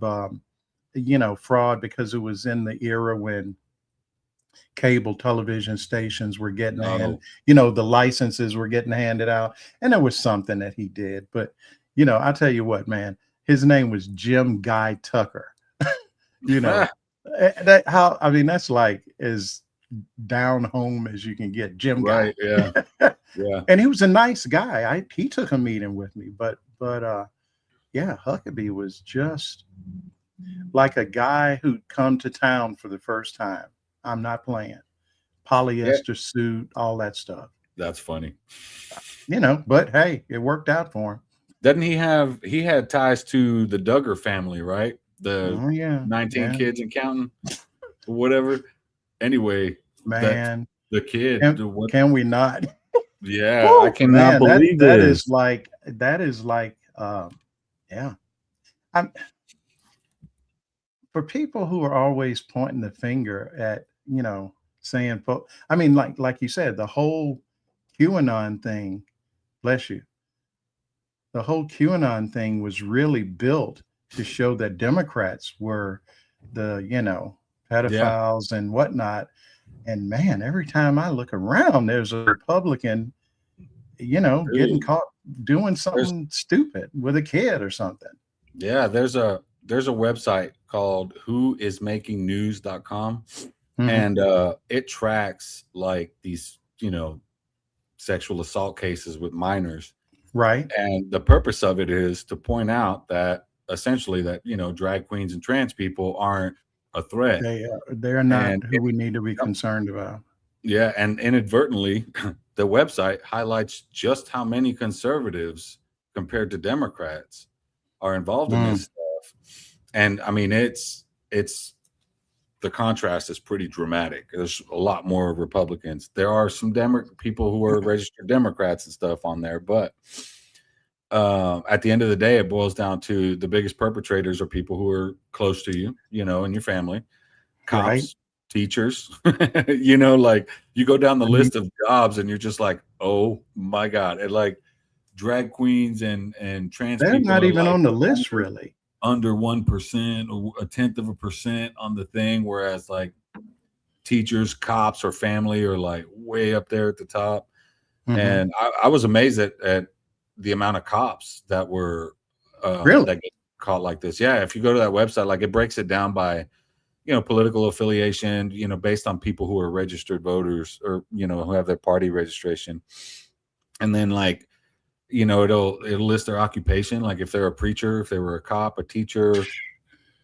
fraud, because it was in the era when cable television stations were getting the licenses were getting handed out, and there was something that he did. But I'll tell you what, man, his name was Jim Guy Tucker. That's like as down home as you can get. Jim Guy. Yeah. Yeah. And he was a nice guy. He took a meeting with me, but Huckabee was just like a guy who'd come to town for the first time. I'm not playing. Polyester suit, all that stuff. That's funny. But hey, it worked out for him. Doesn't he had ties to the Duggar family, right? The 19 kids and counting, whatever. Anyway, man, the kid. Can we not? Yeah, I cannot believe that this. That is like, for people who are always pointing the finger at, saying, like you said, the whole QAnon thing, bless you. The whole QAnon thing was really built to show that Democrats were the, pedophiles and whatnot. And man, every time I look around, there's a Republican, getting caught doing something stupid with a kid or something. Yeah, there's a website called whoismakingnews.com. And it tracks like these, sexual assault cases with minors. Right. And the purpose of it is to point out that essentially that, drag queens and trans people aren't a threat. They're not who we need to be concerned about. Yeah. And inadvertently, the website highlights just how many conservatives compared to Democrats are involved in this stuff. And I mean, it's the contrast is pretty dramatic. There's a lot more Republicans. There are some people who are registered Democrats and stuff on there, but at the end of the day, it boils down to the biggest perpetrators are people who are close to you, in your family, cops, teachers. You know, like you go down the Mhm. list of jobs and you're just like, oh my God. And like drag queens and trans They're people not are even like on the list, really. under 1% or a tenth of a percent on the thing, whereas like teachers, cops, or family are like way up there at the top. Mhm. And I was amazed at the amount of cops that were Really? that get caught like this. Yeah, if you go to that website, like it breaks it down by, you know, political affiliation, you know, based on people who are registered voters or, you know, who have their party registration. And then like, you know, it'll list their occupation, like if they're a preacher, if they were a cop, a teacher,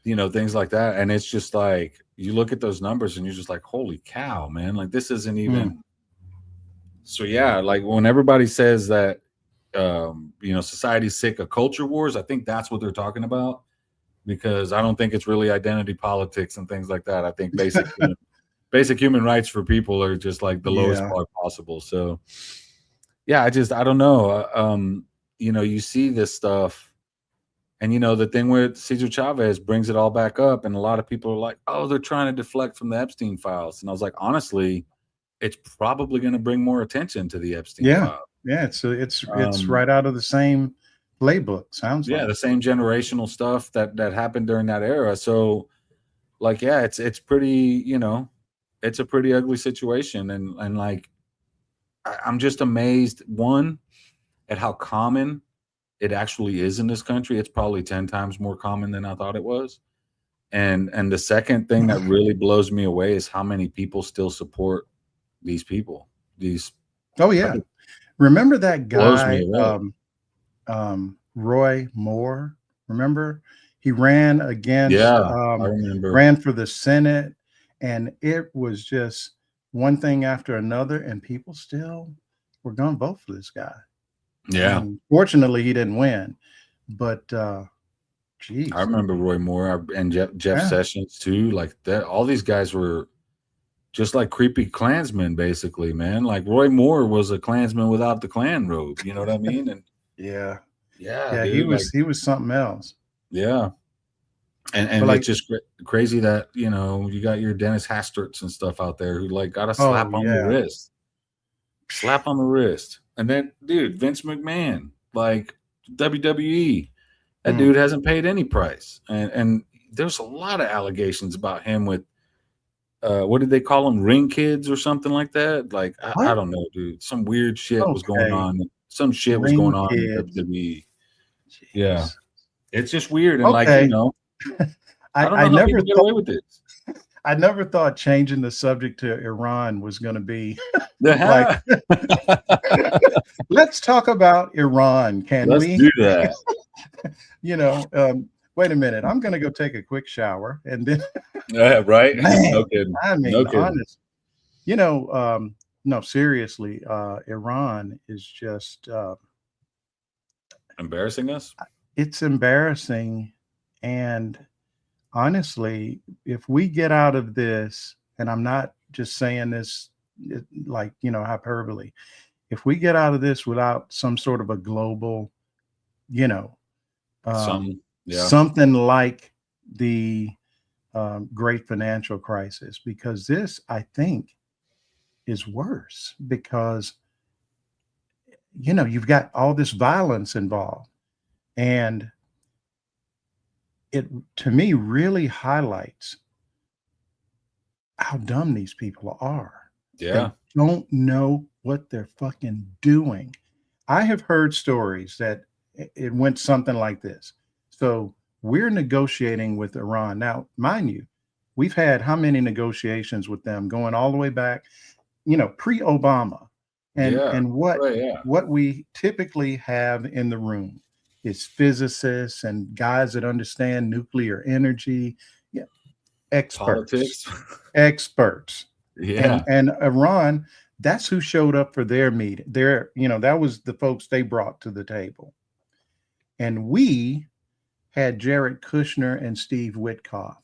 you know, things like that. And it's just like you look at those numbers and you're just like, holy cow, man, like this isn't even so yeah, like when everybody says that you know, society's sick of culture wars, I think that's what they're talking about, because I don't think it's really identity politics and things like that. I think basic human rights for people are just like the lowest Yeah. bar possible. So yeah, I don't know. You know, you see this stuff, and you know, the thing with Cesar Chavez brings it all back up, and a lot of people are like, "Oh, they're trying to deflect from the Epstein files," and I was like, honestly, it's probably going to bring more attention to the Epstein Yeah. file. Yeah. It's Um, right out of the same playbook, sounds yeah, like. the same generational stuff that happened during that era. So, like, yeah, it's pretty, you know, it's a pretty ugly situation, and like, I'm just amazed, one, at how common it actually is in this country. It's probably 10 times more common than I thought it was. And the second thing that really blows me away is how many people still support these people. These Oh, that yeah. just Remember that blows me guy, away. Roy Moore? Remember? He ran against, Yeah, I remember. ran for the Senate, and it was just one thing after another, and people still were going to vote for this guy. Yeah, And fortunately, he didn't win, but I geez, remember Roy Moore and Jeff yeah. Sessions too. Like that, all these guys were just like creepy Klansmen, basically, man. Like Roy Moore was a Klansman without the Klan robe. You know what I mean? And Yeah. yeah, Yeah, dude, like he was something else. yeah, But and it's like, just crazy that you know you got your Dennis Hasterts and stuff out there who like got a oh slap on the yeah. slap on the wrist, and then dude Vince McMahon, like WWE, that Mm. dude hasn't paid any price, and there's a lot of allegations about him with what did they call them, ring kids or something like that? Like I What? don't know, dude. Some weird shit was going Okay. on. Some shit was going Ring on in kids. WWE. Yeah, Jeez. it's just weird, and like you Okay. know, I don't I know how never people get thought away with this. I never thought changing the subject to Iran was going to be like, Yeah. let's talk about Iran, can Let's we? do that. You know, wait a minute. I'm going to go take a quick shower, and then, Yeah, right. man, No kidding. I No mean, kidding. honest, you know, no, seriously, Iran is just, Embarrassing us? it's embarrassing. And honestly, if we get out of this, and I'm not just saying this like, you know, hyperbole, if we get out of this without some sort of a global, you know, Some, yeah. something like the great financial crisis, because this, I think, is worse because, you know, you've got all this violence involved. And it, to me, really highlights how dumb these people are. Yeah. They don't know what they're fucking doing. I have heard stories that it went something like this. So we're negotiating with Iran. Now, mind you, we've had how many negotiations with them going all the way back, you know, pre-Obama. Yeah. And Right, yeah. what we typically have in the room is physicists and guys that understand nuclear energy, yeah, experts, Politics. experts. Yeah. And Iran, that's who showed up for their meeting. Their, you know, that was the folks they brought to the table. And we had Jared Kushner and Steve Witkoff.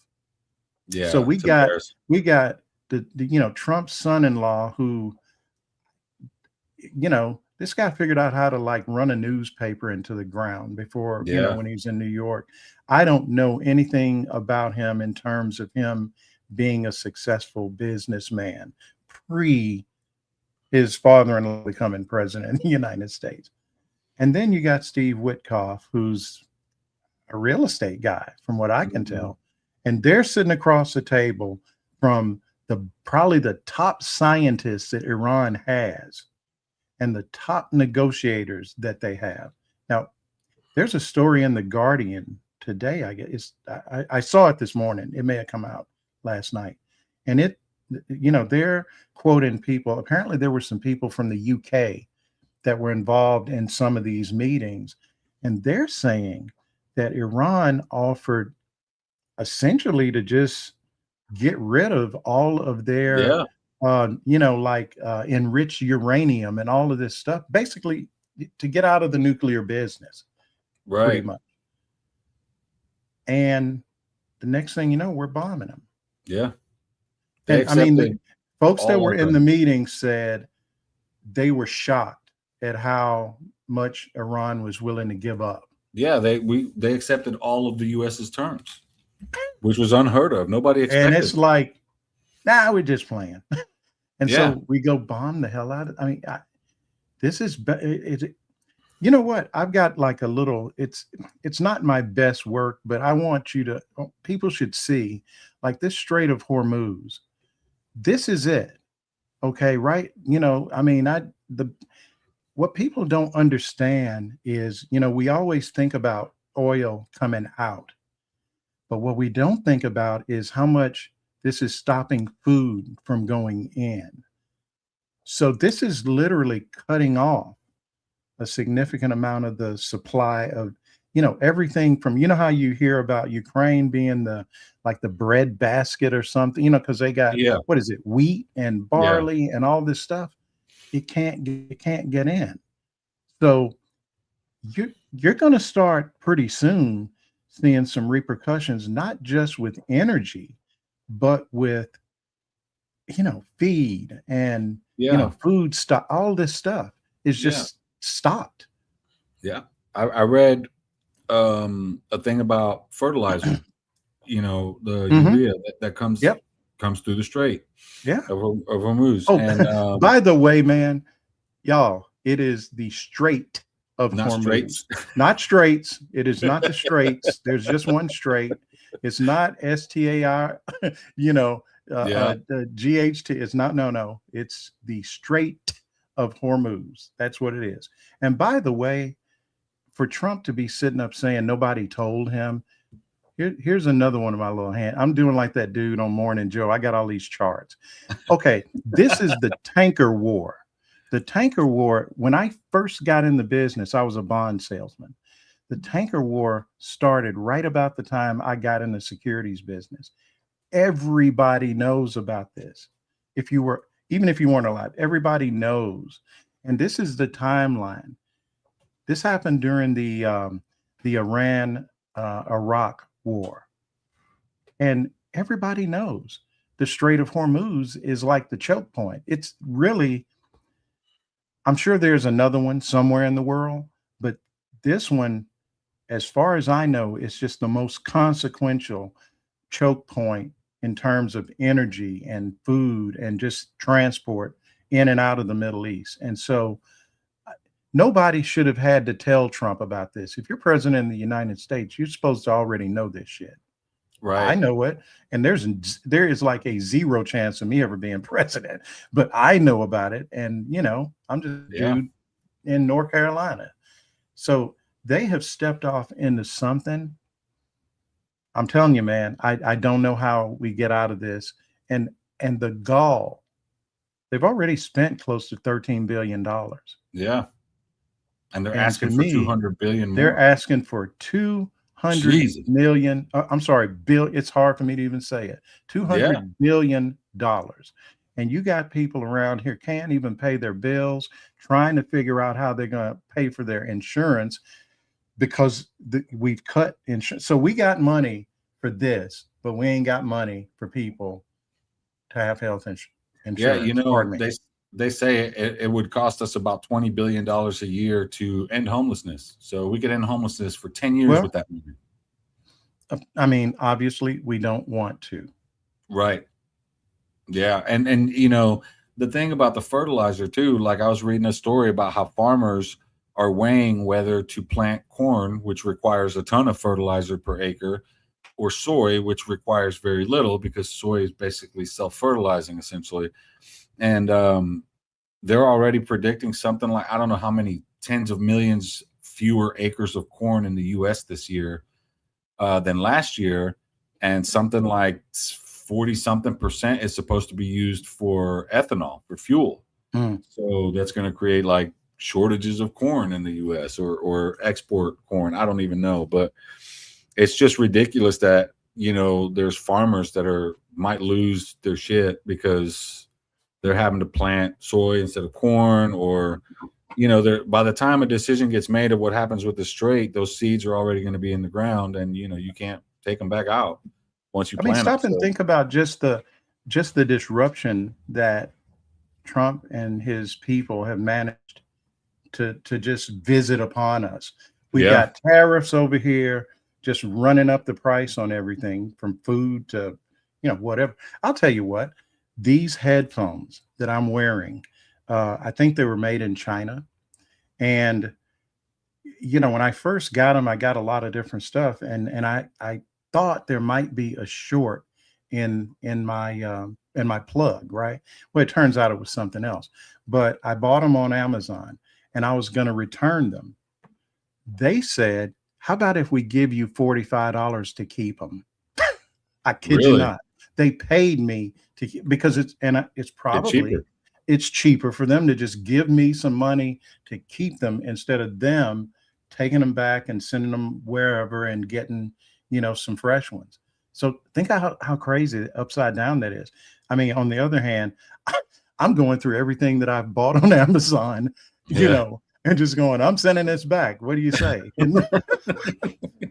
Yeah. So It's embarrassing. we got the you know, Trump's son-in-law who, you know, this guy figured out how to like run a newspaper into the ground before, you know, Yeah. when he was in New York. I don't know anything about him in terms of him being a successful businessman pre his father-in-law becoming president of the United States. And then you got Steve Witkoff, who's a real estate guy, from what I can tell. And they're sitting across the table from probably the top scientists that Iran has and the top negotiators that they have. Now, there's a story in The Guardian today, I guess. I saw it this morning. It may have come out last night. And they're quoting people. Apparently, there were some people from the UK that were involved in some of these meetings. And they're saying that Iran offered essentially to just get rid of all of their, enriched uranium and all of this stuff, basically to get out of the nuclear business, pretty much. And the next thing you know, we're bombing them. Yeah. And I mean, the folks that were in the meeting said they were shocked at how much Iran was willing to give up. Yeah, they accepted all of the U.S.'s terms, which was unheard of. Nobody expected. And it's like, nah, we're just playing. And so we go bomb the hell out of. I mean, this is. You know what? I've got like a little. It's not my best work, but I want people should see like this Strait of Hormuz. This is it. Okay, right? I mean, what people don't understand is, we always think about oil coming out, but what we don't think about is how much this is stopping food from going in. So this is literally cutting off a significant amount of the supply of, everything from, how you hear about Ukraine being the bread basket or something, because they got, what is it, wheat and barley and all this stuff. It can't get in. So you're going to start pretty soon seeing some repercussions, not just with energy, but with, feed and, food stuff. All this stuff is just stopped. Yeah. I read a thing about fertilizer, the urea that comes through the Strait of Hormuz. Oh, and by the way, man, y'all, it is the Strait of Hormuz. Straits. Not straits. It is not the straits. There's just one strait. It's not STAR, GHT. It's not, no. It's the Strait of Hormuz. That's what it is. And by the way, for Trump to be sitting up saying nobody told him, here's another one of my little hand. I'm doing like that dude on Morning Joe. I got all these charts. Okay, this is the tanker war. The tanker war, when I first got in the business, I was a bond salesman. The tanker war started right about the time I got in the securities business. Everybody knows about this. Even if you weren't alive, everybody knows. And this is the timeline. This happened during the Iran-Iraq war. And everybody knows the Strait of Hormuz is like the choke point. It's really, I'm sure there's another one somewhere in the world, but this one, as far as I know, is just the most consequential choke point in terms of energy and food and just transport in and out of the Middle East. And so nobody should have had to tell Trump about this. If you're president of the United States, you're supposed to already know this shit. Right. I know it. And there is like a 0 chance of me ever being president, but I know about it. And, I'm just a dude in North Carolina. So they have stepped off into something. I'm telling you, man, I don't know how we get out of this. And the gall, they've already spent close to $13 billion. Yeah. And they're asking for 200 billion more. They're asking for 200 million. I'm sorry, bill. It's hard for me to even say it. $200 billion. And you got people around here can't even pay their bills, trying to figure out how they're going to pay for their insurance because we've cut insurance. So we got money for this, but we ain't got money for people to have health insurance. Yeah, they say it would cost us about $20 billion a year to end homelessness. So we could end homelessness for 10 years with that money. I mean, obviously, we don't want to. Right. Yeah. And the thing about the fertilizer too, like I was reading a story about how farmers are weighing whether to plant corn, which requires a ton of fertilizer per acre, or soy, which requires very little because soy is basically self-fertilizing essentially. And they're already predicting something like, I don't know how many tens of millions fewer acres of corn in the US this year than last year. And something like 40 something percent is supposed to be used for ethanol, for fuel. Mm. So that's going to create like shortages of corn in the US, or export corn. I don't even know. But it's just ridiculous that, there's farmers that might lose their shit because they're having to plant soy instead of corn, or by the time a decision gets made of what happens with the strait, those seeds are already going to be in the ground, and you can't take them back out once you I mean, plant them. stop and So, think about just the disruption that Trump and his people have managed to just visit upon us. We yeah, got tariffs over here, just running up the price on everything from food to, whatever. I'll tell you what, these headphones that I'm wearing, I think they were made in China. And, when I first got them, I got a lot of different stuff. And I thought there might be a short in my plug, right? Well, it turns out it was something else. But I bought them on Amazon and I was going to return them. They said, how about if we give you $45 to keep them? I kid you really, not. They paid me to keep, because it's it's probably cheaper. it's cheaper for them to just give me some money to keep them instead of them taking them back and sending them wherever and getting, some fresh ones. So think how crazy upside down that is. I mean, on the other hand, I'm going through everything that I've bought on Amazon, Yeah. and just going, I'm sending this back. What do you say?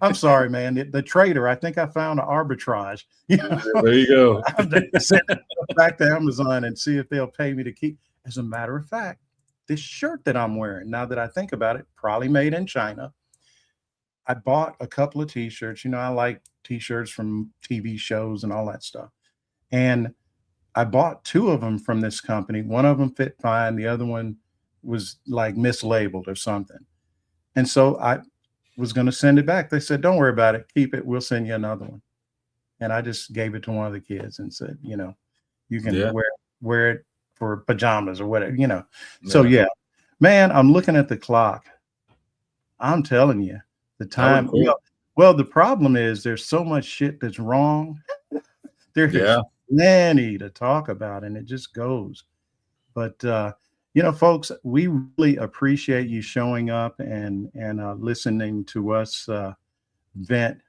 I'm sorry, man. The trader, I think I found an arbitrage. There you go. I'm gonna send it back to Amazon and see if they'll pay me to keep. As a matter of fact, this shirt that I'm wearing, now that I think about it, probably made in China. I bought a couple of t-shirts. I like t-shirts from TV shows and all that stuff. And I bought two of them from this company. One of them fit fine. The other one was like mislabeled or something. And so I was going to send it back. They said, don't worry about it. Keep it. We'll send you another one. And I just gave it to one of the kids and said, you can Yeah. wear it for pajamas or whatever, So yeah, man, I'm looking at the clock. I'm telling you, the time. cool. Well, the problem is there's so much shit that's wrong. There's Yeah. plenty to talk about, and it just goes. But folks, we really appreciate you showing up and listening to us vent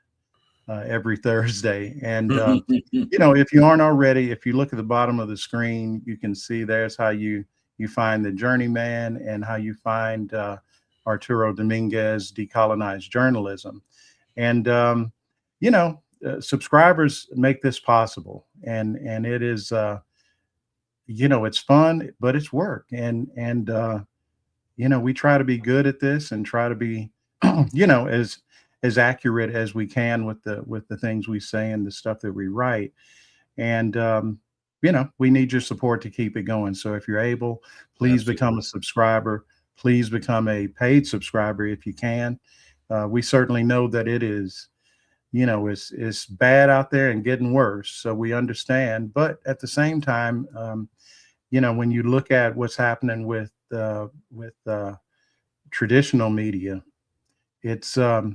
every Thursday. And if you aren't already, if you look at the bottom of the screen, you can see there's how you find the Journeyman and how you find Arturo Dominguez, Decolonized Journalism. And subscribers make this possible, and it is it's fun, but it's work, and we try to be good at this and try to be as accurate as we can with the things we say and the stuff that we write. And we need your support to keep it going. So if you're able, please become a subscriber. Please become a paid subscriber if you can. We certainly know that it is, it's bad out there and getting worse. So we understand. But at the same time, when you look at what's happening with traditional media, it's I'll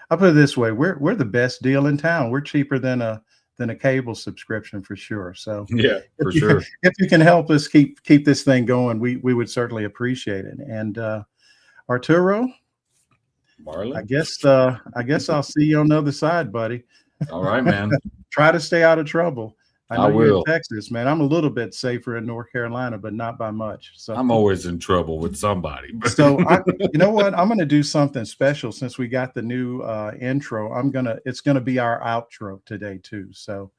put it this way: we're the best deal in town. We're cheaper than a cable subscription for sure. So Yeah, for sure. If you can help us keep this thing going, we would certainly appreciate it. And Arturo, Marlon, I guess I'll see you on the other side, buddy. all right, man. Try to stay out of trouble. I know I you're in will. Texas, man. I'm a little bit safer in North Carolina, but not by much. So I'm always in trouble with somebody. so you know what? I'm going to do something special since we got the new intro. It's going to be our outro today too. So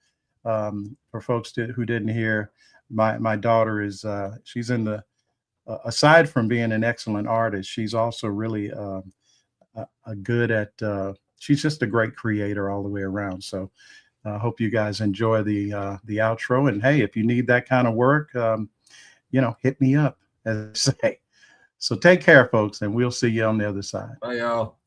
for folks who didn't hear, my daughter is she's in the aside from being an excellent artist, she's also really a good at she's just a great creator all the way around. So I hope you guys enjoy the outro. And hey, if you need that kind of work, hit me up, as I say. So take care, folks, and we'll see you on the other side. Bye, y'all.